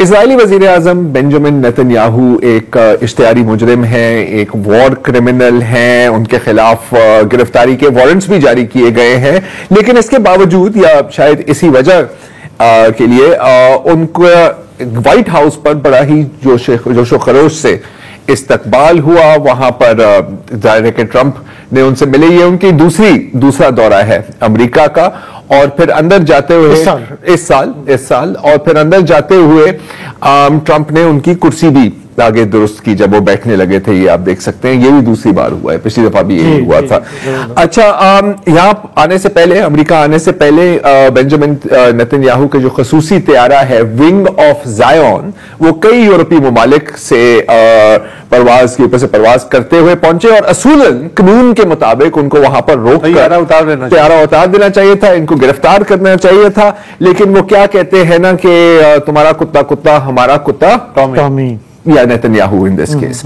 Israeli वजीर आजम Benjamin Netanyahu एक इश्तिहारी मुजरिम हैं, एक वॉर क्रिमिनल हैं, उनके खिलाफ गिरफ्तारी के वारंट्स भी जारी किए गए हैं, लेकिन इसके बावजूद या शायद इसी वजह के लिए उनको व्हाइट हाउस पर बड़ा ही जोशो खरोश से इस्तकबाल हुआ। वहां पर जाहिर है कि ट्रंप ने उनसे मिले, ये उनकी दूसरा दौरा है अमेरिका का, और फिर अंदर जाते हुए इस साल और फिर अंदर जाते हुए ट्रंप ने उनकी कुर्सी भी आगे दुरुस्त की जब वो बैठने लगे थे। ये आप देख सकते हैं, ये भी दूसरी बार हुआ है, पिछली दफा भी यही हुआ था। अच्छा, यहाँ आने से पहले, अमेरिका आने से पहले बेंजामिन नेतन्याहू के जो खसूसी तैयारा है विंग ऑफ जायन, वो कई यूरोपीय ममालिक से परवाज के ऊपर से परवाज करते हुए पहुंचे, और असूलन कानून के मुताबिक उनको वहां पर रोक तैयारा उतार देना चाहिए था, इनको गिरफ्तार करना चाहिए था। लेकिन वो क्या कहते हैं ना कि तुम्हारा कुत्ता कुत्ता, हमारा कुत्ता टॉमी, या नेतन्याहू इन दिस केस।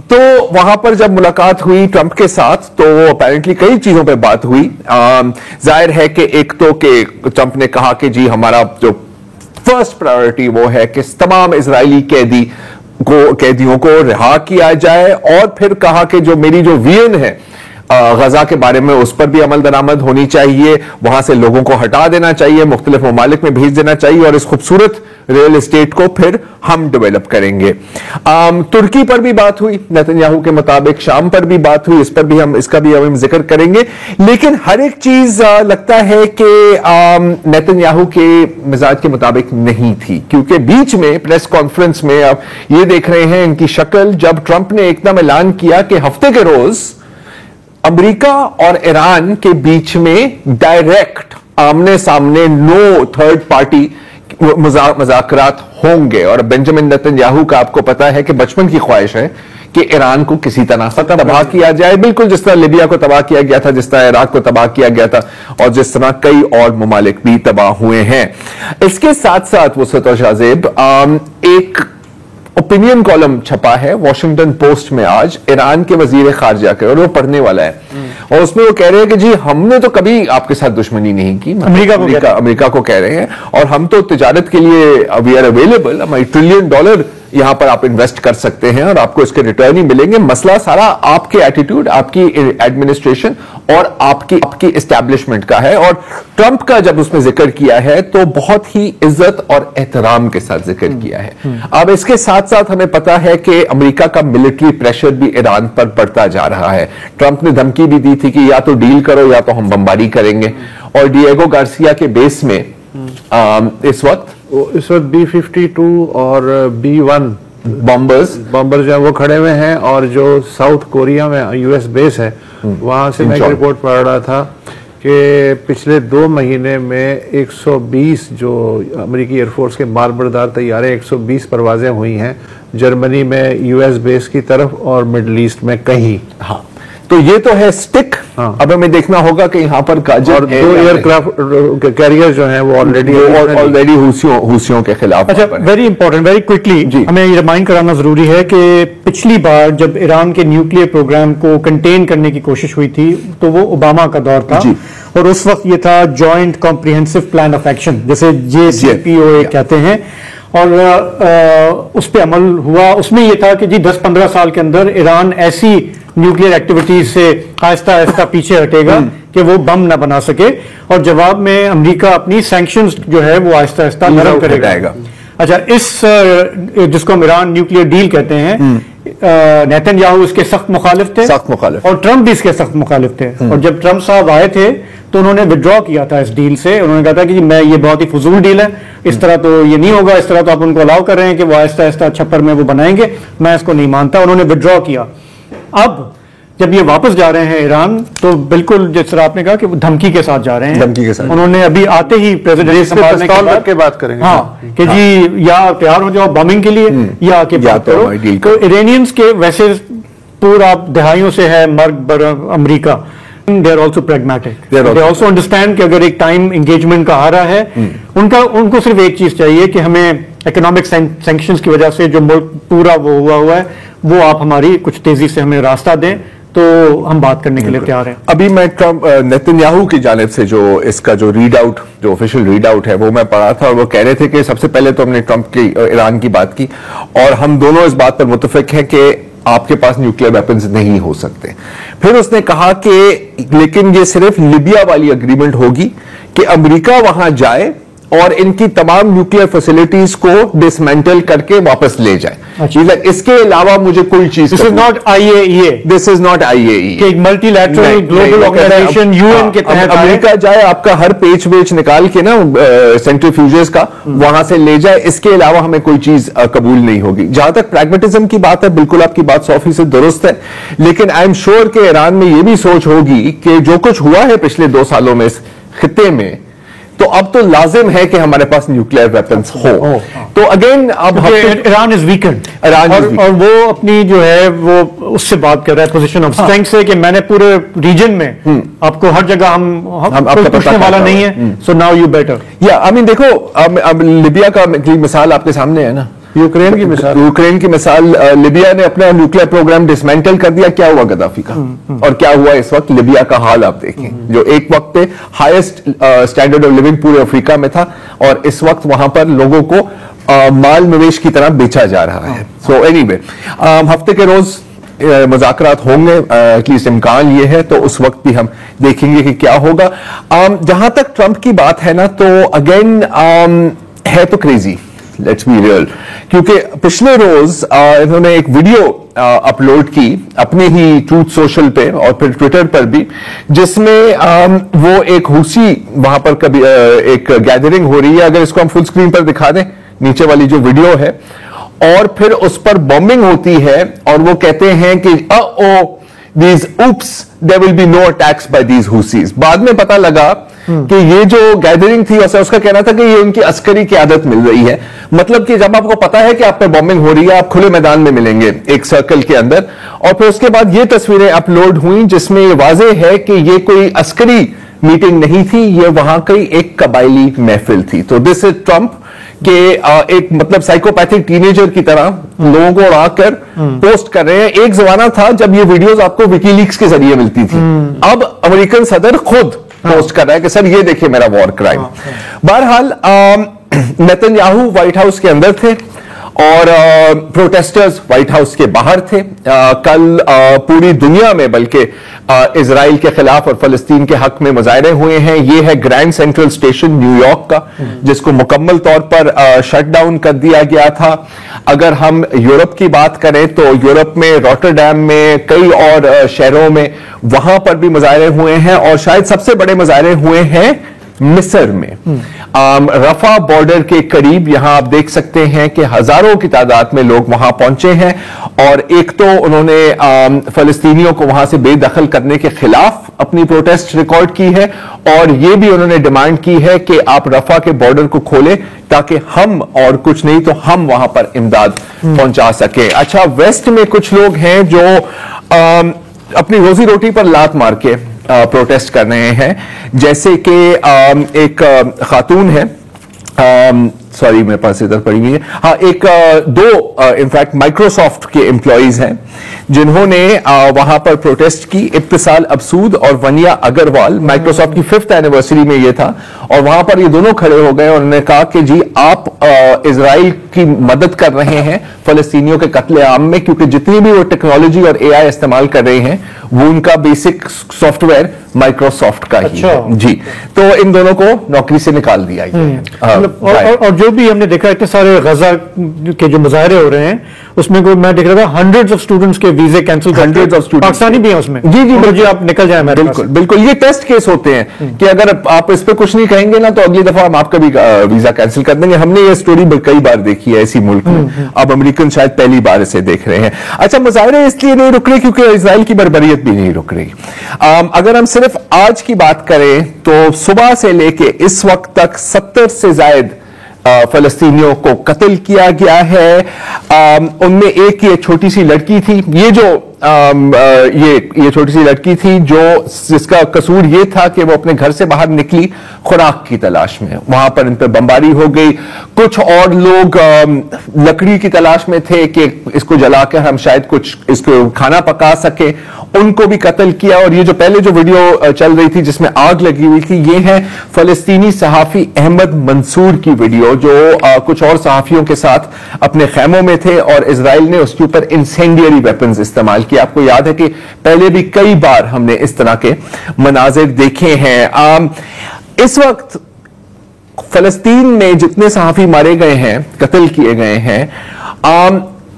तो वहां पर जब मुलाकात हुई ट्रंप के साथ, तो अपेरेंटली कई चीजों पे बात हुई। जाहिर है कि एक तो कि ट्रंप ने कहा कि जी हमारा जो फर्स्ट प्रायोरिटी वो है कि तमाम इजरायली कैदियों को रिहा किया जाए, और फिर कहा कि जो मेरी जो विजन है गजा के बारे में, उस पर भी अमल दरामद होनी चाहिए, वहां से लोगों को हटा देना चाहिए, मुख्तलिफ ममालिक में भेज देना चाहिए, और इस खूबसूरत रियल एस्टेट को फिर हम डेवलप करेंगे। तुर्की पर भी बात हुई नेतन्याहू के मुताबिक, शाम पर भी बात हुई, इसका भी हम जिक्र करेंगे। लेकिन हर एक चीज लगता है कि नेतन्याहू के मिजाज के मुताबिक नहीं थी, क्योंकि बीच में प्रेस कॉन्फ्रेंस में आप ये देख रहे हैं इनकी शक्ल, जब ट्रंप ने एकदम ऐलान किया कि हफ्ते के रोज अमेरिका और ईरान के बीच में डायरेक्ट आमने सामने नो थर्ड पार्टी मुज़ाकरात होंगे। और बेंजामिन नेतन्याहू का आपको पता है कि बचपन की ख्वाहिश है कि ईरान को किसी तरह से तबाह किया जाए, बिल्कुल जिस तरह लिबिया को तबाह किया गया था, जिस तरह इराक को तबाह किया गया था, और जिस तरह कई और ममालिक भी तबाह हुए हैं। इसके साथ साथ वुसअत और शाहजेब, एक ओपिनियन कॉलम छपा है वॉशिंगटन पोस्ट में आज ईरान के वजीर खारजा के, और वो पढ़ने वाला है, और उसमें वो कह रहे हैं कि जी हमने तो कभी आपके साथ दुश्मनी नहीं की, अमेरिका को कह रहे हैं, और हम तो तिजारत के लिए वी आर अवेलेबल, हमारी $1 ट्रिलियन यहां पर आप इन्वेस्ट कर सकते हैं और आपको इसके रिटर्न ही मिलेंगे। मसला सारा आपके एटीट्यूड, आपकी एडमिनिस्ट्रेशन और आपकी एस्टैब्लिशमेंट का है। और ट्रंप का जब उसमें जिक्र किया है तो बहुत ही इज्जत और एहतराम के साथ जिक्र किया है। अब इसके साथ साथ हमें पता है कि अमेरिका का मिलिट्री प्रेशर भी ईरान पर बढ़ता जा रहा है। ट्रंप ने धमकी भी दी थी कि या तो डील करो या तो हम बमबारी करेंगे, और डिएगो गार्सिया के बेस में इस वक्त B-52 और B-1 बॉम्बर्स जो है वो खड़े हुए हैं, और जो साउथ कोरिया में यूएस बेस है वहां से मैं एक रिपोर्ट पढ़ रहा था कि पिछले 2 महीने में 120 जो अमेरिकी एयरफोर्स के मालबरदार तैयारे 120 परवाजें हुई हैं जर्मनी में यूएस बेस की तरफ और मिडल ईस्ट में कहीं। हाँ, तो ये तो है स्टिक। हाँ। अब हमें देखना होगा कि यहाँ पर और 2 एयरक्राफ्ट कैरियर जो हैं वो ऑलरेडी हुसियों के खिलाफ। अच्छा, वेरी इंपॉर्टेंट, वेरी क्विकली हमें ये रिमाइंड कराना जरूरी है कि पिछली बार जब ईरान के न्यूक्लियर प्रोग्राम को कंटेन करने की कोशिश हुई थी तो वो ओबामा का दौर था, और उस वक्त ये था joint comprehensive plan of action, जैसे JCPOA कहते हैं, और उस पर अमल हुआ। उसमें यह था कि जी 10-15 साल के अंदर ईरान ऐसी न्यूक्लियर एक्टिविटीज से आहिस्ता आहिस्ता पीछे हटेगा कि वो बम ना बना सके, और जवाब में अमेरिका अपनी सैंक्शंस जो है वो आहिस्ता आहिस्ता नरम करेगा। अच्छा, इस जिसको हम ईरान न्यूक्लियर डील कहते हैं, नेतन्याहू इसके सख्त मुखालिफ थे, और ट्रंप भी इसके सख्त मुखालिफ थे। और जब ट्रंप साहब आए थे तो उन्होंने विड्रॉ किया था इस डील से। उन्होंने कहा था कि मैं ये बहुत ही फजूल डील है, इस तरह तो ये नहीं होगा, इस तरह तो आप उनको अलाउ कर रहे हैं कि वो आहिस्ता आहिस्ता छप्पर में वो बनाएंगे, मैं इसको नहीं मानता। उन्होंने विड्रॉ किया। अब जब ये वापस जा रहे हैं ईरान, तो बिल्कुल जिस तरह आपने कहा कि वो धमकी के साथ जा रहे हैं, धमकी के साथ। उन्होंने अभी आते ही प्रेसिडेंट संभालने के बात करेंगे, हाँ, कि जी या तैयार हो जाओ बॉम्बिंग के लिए या आके बात करो। तो इरानियंस के वैसे पूरा दहाइयों से है मर्ग America, they are also pragmatic, they also understand कि अगर एक टाइम एंगेजमेंट का आ रहा है, उनको सिर्फ एक चीज चाहिए कि हमें इकोनॉमिक सैंक्शंस की वजह से जो मुल्क पूरा वो हुआ है, वो आप हमारी कुछ तेजी से हमें रास्ता दें तो हम बात करने के लिए तैयार हैं। अभी मैं ट्रम्प नेतन्याहू की जानिब से जो इसका जो रीड आउट, जो ऑफिशियल रीड आउट है वो मैं पढ़ा था, और वो कह रहे थे कि सबसे पहले तो हमने ट्रम्प की ईरान की बात की और हम दोनों इस बात पर मुत्तफिक हैं कि आपके पास न्यूक्लियर वेपन्स नहीं हो सकते। फिर उसने कहा कि लेकिन ये सिर्फ लिबिया वाली एग्रीमेंट होगी कि अमेरिका वहां जाए और इनकी तमाम न्यूक्लियर फैसिलिटीज को डिसमेंटल करके वापस ले जाए। इसके अलावा मुझे कोई चीज, this is not IAEA, this is not IAEA, एक मल्टीलैटरल ग्लोबल ऑर्गेनाइजेशन यूएन के तहत अमेरिका जाए, आपका हर पेच वेच निकाल के ना सेंट्रीफ्यूजेस का वहां से ले जाए, इसके अलावा हमें कोई चीज कबूल नहीं होगी। जहां तक प्रैग्मेटिज्म की बात है, बिल्कुल आपकी बात 100% दुरुस्त है, लेकिन आई एम श्योर कि ईरान में यह भी सोच होगी कि जो कुछ हुआ है पिछले 2 सालों में इस खित्ते में, तो अब तो लाजिम है कि हमारे पास न्यूक्लियर वेपन्स हो। तो अगेन अब ईरान इज वीकेंड, और वो अपनी जो है वो उससे बात कर रहा है पोजीशन ऑफ स्ट्रेंथ से कि मैंने पूरे रीजन में आपको हर जगह हम कोई पूछने वाला नहीं है, सो नाउ यू बेटर। या आई मीन देखो, अब लिबिया का मिसाल आपके सामने है ना, यूक्रेन की मिसाल, लिबिया ने अपना न्यूक्लियर प्रोग्राम डिसमेंटल कर दिया, क्या हुआ गद्दाफी का, और क्या हुआ इस वक्त लिबिया का हाल आप देखें, जो एक वक्त पे हाईएस्ट स्टैंडर्ड ऑफ लिविंग पूरे अफ्रीका में था, और इस वक्त वहां पर लोगों को माल मवेश की तरह बेचा जा रहा है। सो एनीवे, हफ्ते के रोज मुज़ाकरात होंगे, एटलीस्ट इम्कान ये है, तो उस वक्त भी हम देखेंगे कि क्या होगा। जहां तक ट्रंप की बात है ना, तो अगेन है तो क्रेजी, लेट्स बी रियल, क्योंकि पिछले रोज इन्होंने एक वीडियो अपलोड की अपने ही ट्रूथ सोशल पे और फिर ट्विटर पर भी, जिसमें वो एक हुसी वहां पर कभी एक गैदरिंग हो रही है, अगर इसको हम फुल स्क्रीन पर दिखा दें, नीचे वाली जो वीडियो है, और फिर उस पर बॉम्बिंग होती है और वो कहते हैं कि these oops, there will be no attacks by these Houthis। बाद में पता लगा कि ये जो गैदरिंग थी, उसका कहना था कि ये उनकी अस्करी की आदत मिल रही है, मतलब कि जब आपको पता है कि आप पे बॉम्बिंग हो रही है, आप खुले मैदान में मिलेंगे एक सर्कल के अंदर, और फिर उसके बाद ये तस्वीरें अपलोड हुई जिसमें ये वाज़ेह है कि ये कोई अस्करी मीटिंग नहीं थी, ये वहां की एक कबायली महफिल थी। तो दिस इज ट्रंप के एक मतलब साइकोपैथिक टीनेजर की तरह लोगों को उड़ाकर पोस्ट कर रहे हैं। एक जमाना था जब ये वीडियोस आपको विकीलीक्स के जरिए मिलती थी, अब अमेरिकन सदर खुद पोस्ट कर रहा है कि सर ये देखिए मेरा वॉर क्राइम। बहरहाल नेतन्याहू व्हाइट हाउस के अंदर थे और प्रोटेस्टर्स व्हाइट हाउस के बाहर थे। कल पूरी दुनिया में बल्कि इजराइल के खिलाफ और फलस्तीन के हक में मुजाहरे हुए हैं। ये है ग्रैंड सेंट्रल स्टेशन न्यूयॉर्क का, जिसको मुकम्मल तौर पर शट डाउन कर दिया गया था। अगर हम यूरोप की बात करें तो यूरोप में रॉटरडैम में कई और शहरों में वहां पर भी मुजाहरे हुए हैं, और शायद सबसे बड़े मुजाहरे हुए हैं मिस्र में। रफा बॉर्डर के करीब यहां आप देख सकते हैं कि हजारों की तादाद में लोग वहां पहुंचे हैं, और एक तो उन्होंने फलस्तीनियों को वहां से बेदखल करने के खिलाफ अपनी प्रोटेस्ट रिकॉर्ड की है, और यह भी उन्होंने डिमांड की है कि आप रफा के बॉर्डर को खोलें ताकि हम, और कुछ नहीं तो हम वहां पर इमदाद पहुंचा सके। अच्छा, वेस्ट में कुछ लोग हैं जो अपनी रोजी रोटी पर लात मार के प्रोटेस्ट कर रहे हैं, जैसे कि एक खातून है, सॉरी मेरे पास इधर पड़ी हुई है, हाँ, दो इनफैक्ट माइक्रोसॉफ्ट के एम्प्लॉइज हैं जिन्होंने वहां पर प्रोटेस्ट की। इब्तिसाल अबसूद और वनिया अग्रवाल, माइक्रोसॉफ्ट की 5th एनिवर्सरी में ये था, और वहां पर ये दोनों खड़े हो गए और उन्होंने कहा कि जी आप इजराइल की मदद कर रहे हैं फलस्तीनियों के कत्ले आम में, क्योंकि जितनी भी वो टेक्नोलॉजी और एआई इस्तेमाल कर रहे हैं वो उनका बेसिक सॉफ्टवेयर माइक्रोसॉफ्ट का ही है। जी, तो इन दोनों को नौकरी से निकाल दिया गया। और जो भी हमने देखा, इतने सारे गजा के जो मुजाहरे हो रहे हैं, उसमें कोई मैं देख रहा था हंड्रेड्स ऑफ स्टूडेंट्स के वीजे cancel, hundreds of students Pakistani भी हैं उसमें। जी जी, जी आप निकल जाए। बिल्कुल बिल्कुल, ये टेस्ट केस होते हैं कि अगर आप इस पे कुछ नहीं कहेंगे ना तो अगली दफा हम आपका भी वीजा कैंसिल कर देंगे। हमने ये स्टोरी कई बार देखी है इसी मुल्क में, अब अमेरिकन शायद पहली बार इसे देख रहे हैं। अच्छा, मुजाहरे इसलिए नहीं रुक रहे क्योंकि इजराइल की बर्बरियत भी नहीं रुक रही। अगर हम सिर्फ आज की बात करें तो सुबह से लेके इस वक्त तक 70 से ज्यादा फलस्तीनियों को कत्ल किया गया है। उनमें एक ये छोटी सी लड़की थी। ये जो ये छोटी सी लड़की थी जिसका कसूर ये था कि वो अपने घर से बाहर निकली खुराक की तलाश में, वहां पर इन पर बमबारी हो गई। कुछ और लोग लकड़ी की तलाश में थे कि इसको जलाकर हम शायद कुछ इसको खाना पका सके, उनको भी कत्ल किया। और ये जो पहले जो वीडियो चल रही थी जिसमें आग लगी हुई थी, ये है फलस्तीनी सहाफी अहमद मंसूर की वीडियो, जो कुछ और सहाफियों के साथ अपने खेमों में थे और इजराइल ने उसके ऊपर इंसेंडियरी वेपन्स इस्तेमाल किया। आपको याद है कि पहले भी कई बार हमने इस तरह के मनाजिर देखे हैं। इस वक्त फलस्तीन में जितने सहाफी मारे गए हैं, कत्ल किए गए हैं,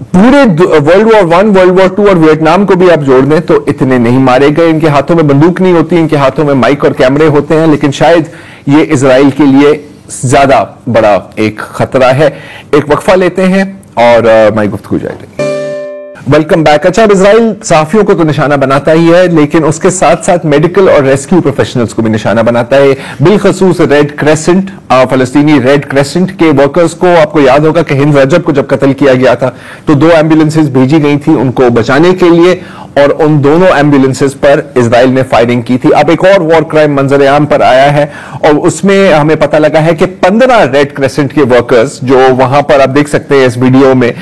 पूरे वर्ल्ड वॉर 1, वर्ल्ड वॉर 2 और वियतनाम को भी आप जोड़ दें तो इतने नहीं मारे गए। इनके हाथों में बंदूक नहीं होती, इनके हाथों में माइक और कैमरे होते हैं, लेकिन शायद ये इजराइल के लिए ज्यादा बड़ा एक खतरा है। एक वक्फा लेते हैं और हमारी गुफ्तगू जारी। Welcome back. अच्छा, अब इजराइल सहाफियों को तो निशाना बनाता ही है, लेकिन उसके साथ साथ मेडिकल और रेस्क्यू प्रोफेशनल्स को भी निशाना बनाता है। बिलखसूस रेड क्रेसेंट, फलस्तीनी रेड क्रेसेंट के वर्कर्स को, आपको याद होगा कि हिंद रजब को जब कत्ल किया गया था तो 2 एम्बुलेंसेज भेजी गई थी उनको बचाने के लिए, और उन दोनों एम्बुलेंसेज पर इजराइल ने फायरिंग की थी। अब एक और वॉर क्राइम मंजर-ए-आम पर आया है और उसमें हमें पता लगा है कि 15 रेड क्रेसेंट के वर्कर्स जो वहां पर आप देख सकते हैं इस वीडियो में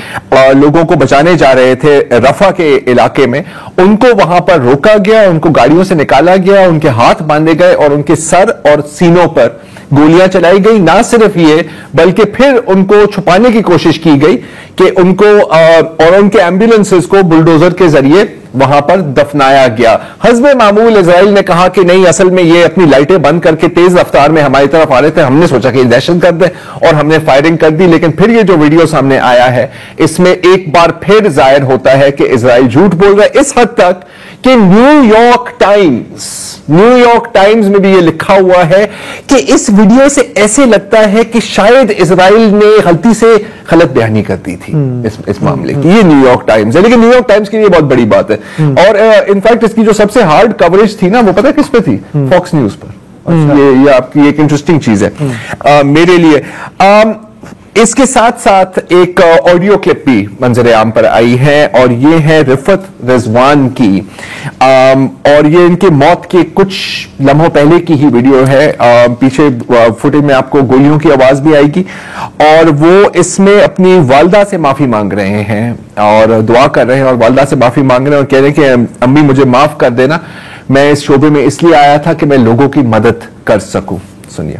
लोगों को बचाने जा रहे थे रफा के इलाके में, उनको वहां पर रोका गया, उनको गाड़ियों से निकाला गया, उनके हाथ बांधे गए और उनके सर और सीनों पर गोलियां चलाई गई। ना सिर्फ ये, बल्कि फिर उनको छुपाने की कोशिश की गई कि उनको और उनके एम्बुलेंसेस को बुलडोजर के जरिए वहां पर दफनाया गया। हस्बे मामूल इजराइल ने कहा कि नहीं, असल में ये अपनी लाइटें बंद करके तेज रफ्तार में हमारी तरफ आ रहे थे, हमने सोचा कि दहशत गर्द है और हमने फायरिंग कर दी। लेकिन फिर ये जो वीडियो सामने आया है इसमें एक बार फिर जाहिर होता है कि इजराइल झूठ बोल रहा है, इस हद तक कि न्यूयॉर्क टाइम्स में भी ये लिखा हुआ है कि इस वीडियो से ऐसे लगता है कि शायद इजराइल ने गलती से गलत बयानी कर दी थी इस मामले की। ये न्यूयॉर्क टाइम्स है, लेकिन न्यूयॉर्क टाइम्स के लिए बहुत बड़ी बात है। और इनफैक्ट इसकी जो सबसे हार्ड कवरेज थी ना, वो पता है किस पे थी? फॉक्स न्यूज पर। ये आपकी एक इंटरेस्टिंग चीज है मेरे लिए। इसके साथ साथ एक ऑडियो क्लिप भी मंजर-ए-आम पर आई है और ये है रिफत रिजवान की, और ये इनकी मौत के कुछ लम्हों पहले की ही वीडियो है। पीछे फुटेज में आपको गोलियों की आवाज भी आएगी और वो इसमें अपनी वालदा से माफी मांग रहे हैं और दुआ कर रहे हैं और वालदा से माफी मांग रहे हैं और कह रहे हैं कि अम्मी मुझे माफ कर देना, मैं इस शोबे में इसलिए आया था कि मैं लोगों की मदद कर सकूं। सुनिए।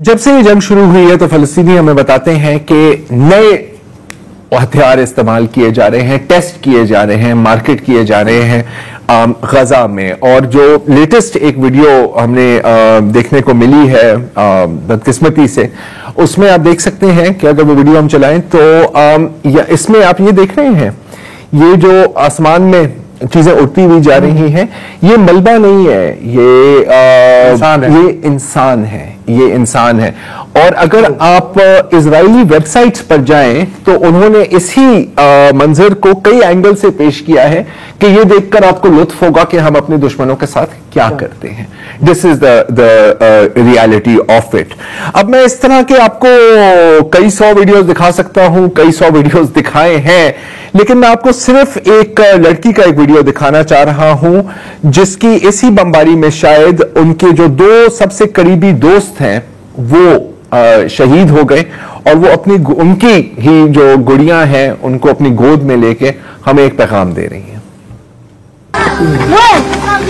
जब से ये जंग शुरू हुई है तो फलस्तीनी हमें बताते हैं कि नए हथियार इस्तेमाल किए जा रहे हैं, टेस्ट किए जा रहे हैं, मार्केट किए जा रहे हैं गजा में। और जो लेटेस्ट एक वीडियो हमने देखने को मिली है बदकिस्मती से, उसमें आप देख सकते हैं कि अगर वो वीडियो हम चलाएं तो इसमें आप ये देख रहे हैं, ये जो आसमान में चीजें उड़ती हुई जा रही हैं, ये मलबा नहीं है, ये इंसान है, ये इंसान है। और अगर आप इजरायली वेबसाइट्स पर जाएं तो उन्होंने इसी मंजर को कई एंगल से पेश किया है कि ये देखकर आपको लुत्फ होगा कि हम अपने दुश्मनों के साथ क्या करते हैं। This is the reality of it. अब मैं इस तरह के आपको कई 100 वीडियोस दिखा सकता हूं, कई 100 वीडियोस दिखाए हैं, लेकिन मैं आपको सिर्फ एक लड़की का एक वीडियो दिखाना चाह रहा हूं जिसकी इसी बमबारी में शायद उनके जो 2 सबसे करीबी दोस्त हैं वो शहीद हो गए और वो उनकी ही जो गुड़ियां हैं उनको अपनी गोद में लेके हमें एक पैगाम दे रही हैं।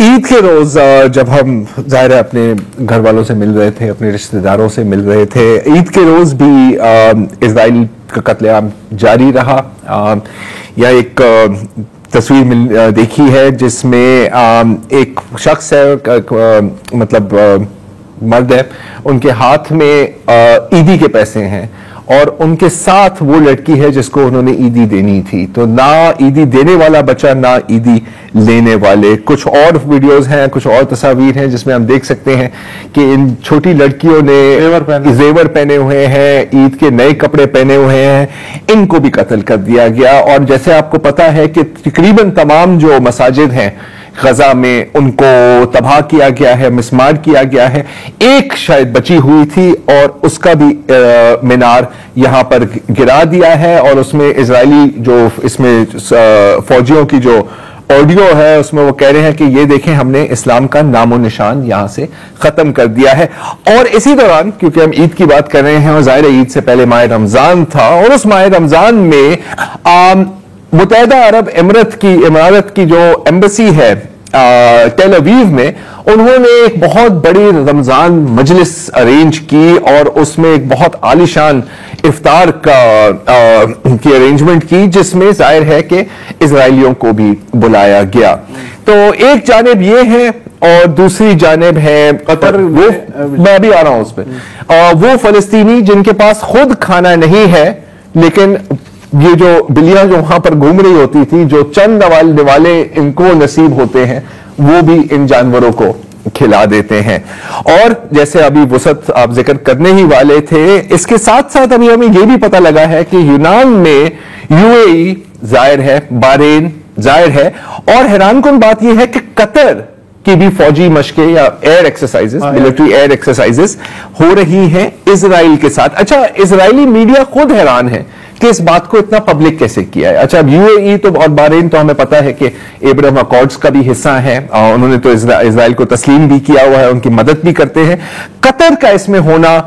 ईद के रोज जब हम जाहिर है अपने घर वालों से मिल रहे थे, अपने रिश्तेदारों से मिल रहे थे, ईद के रोज भी इजराइल का कत्लेआम जारी रहा। यह एक तस्वीर देखी है जिसमें एक शख्स है, मतलब मर्द है, उनके हाथ में ईदी के पैसे हैं और उनके साथ वो लड़की है जिसको उन्होंने ईदी देनी थी। तो ना ईदी देने वाला बचा, ना ईदी लेने वाले। कुछ और वीडियोस हैं, कुछ और तस्वीर हैं जिसमें हम देख सकते हैं कि इन छोटी लड़कियों ने जेवर पहने हुए हैं, ईद के नए कपड़े पहने हुए हैं, इनको भी कत्ल कर दिया गया। और जैसे आपको पता है कि तकरीबन तमाम जो मसाजिद हैं गजा में, उनको तबाह किया गया है, मिसमार किया गया है। एक शायद बची हुई थी और उसका भी मीनार यहां पर गिरा दिया है और उसमें इजरायली जो इसमें फौजियों की जो ऑडियो है उसमें वो कह रहे हैं कि ये देखें, हमने इस्लाम का नामो निशान यहां से खत्म कर दिया है। और इसी दौरान, क्योंकि हम ईद की बात कर रहे हैं और जाहिर ईद से पहले माह रमजान था, और उस माह रमजान में मुत्तहिदा अरब इमारत की जो एम्बेसी है टेल अवीव में, उन्होंने एक बहुत बड़ी रमजान मजलिस अरेंज की और उसमें एक बहुत आलीशान इफ्तार की अरेंजमेंट की, जिसमें जाहिर है कि इजरायलियों को भी बुलाया गया। तो एक जानिब ये है और दूसरी जानिब है कतर, वो मैं अभी आ रहा हूं उस पर, वो फलस्तीनी जिनके पास खुद खाना नहीं है, लेकिन ये जो बिल्लियां जो वहां पर घूम रही होती थी, जो चंद निवाले इनको नसीब होते हैं, वो भी इन जानवरों को खिला देते हैं। और जैसे अभी वसत आप जिक्र करने ही वाले थे, इसके साथ साथ अभी हमें यह भी पता लगा है कि यूनान में यूएई जाहिर है, बहरीन जाहिर है, और हैरानकुन बात यह है कि कतर की भी फौजी मशकें या air exercises, military air exercises हो रही हैं इजराइल के साथ। अच्छा, इजरायली मीडिया खुद हैरान है कि इस बात को इतना पब्लिक कैसे किया है। अच्छा, अब यूएई तो और बहरीन तो हमें पता है कि एब्राहम अकॉर्ड्स का भी हिस्सा है, उन्होंने तो इजराइल को तस्लीम भी किया हुआ है, उनकी मदद भी करते हैं। कतर का इसमें होना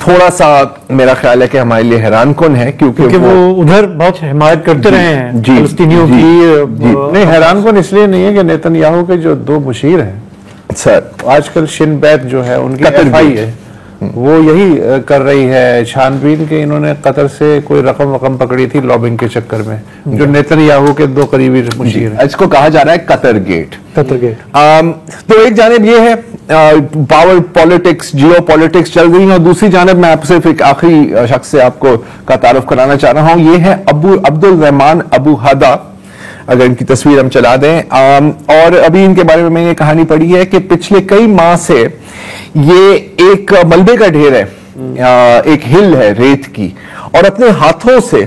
थोड़ा सा मेरा ख्याल है कि हमारे लिए हैरानकुन है, क्योंकि वो उधर बहुत हिमायत करते रहे हैं फलस्तीनियों की। नहीं, हैरानकुन इसलिए नहीं है कि नेतन्याहू के जो दो मुशीर हैं सर, आजकल शिन बैत जो है उनकी एफआई है, वो यही कर रही है छानबीन के इन्होंने कतर से कोई रकम पकड़ी थी लॉबिंग के चक्कर में, जो नेतन्याहू के दो करीबी मुशीर हैं। इसको कहा जा रहा है कतर गेट। तो एक जानिब ये है पावर पॉलिटिक्स, जियो पॉलिटिक्स चल रही है, और दूसरी जानिब मैं आपसे एक आखिरी शख्स से आपको का तारुफ कराना चाह रहा हूं। ये है अब्दुल रहमान अबू हदा, अगर इनकी तस्वीर हम चला दें। और अभी इनके बारे में मैंने ये कहानी पढ़ी है कि पिछले कई माह से ये एक मलबे का ढेर है, एक हिल है रेत की, और अपने हाथों से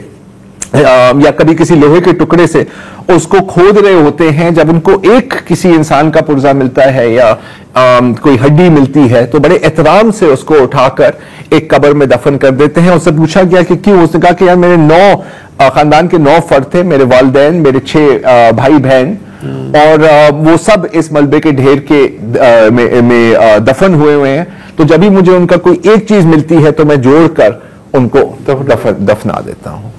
या कभी किसी लोहे के टुकड़े से उसको खोद रहे होते हैं। जब उनको एक किसी इंसान का पुर्जा मिलता है या कोई हड्डी मिलती है तो बड़े एहतराम से उसको उठाकर एक कब्र में दफन कर देते हैं। उससे पूछा गया कि क्यों, उसने कहा कि यार मेरे 9 खानदान के 9 फर्द थे, मेरे वालिदैन, मेरे 6 भाई बहन, और वो सब इस मलबे के ढेर के में दफन हुए हैं। तो जब भी मुझे उनका कोई एक चीज मिलती है तो मैं जोड़कर उनको दफना देता हूं।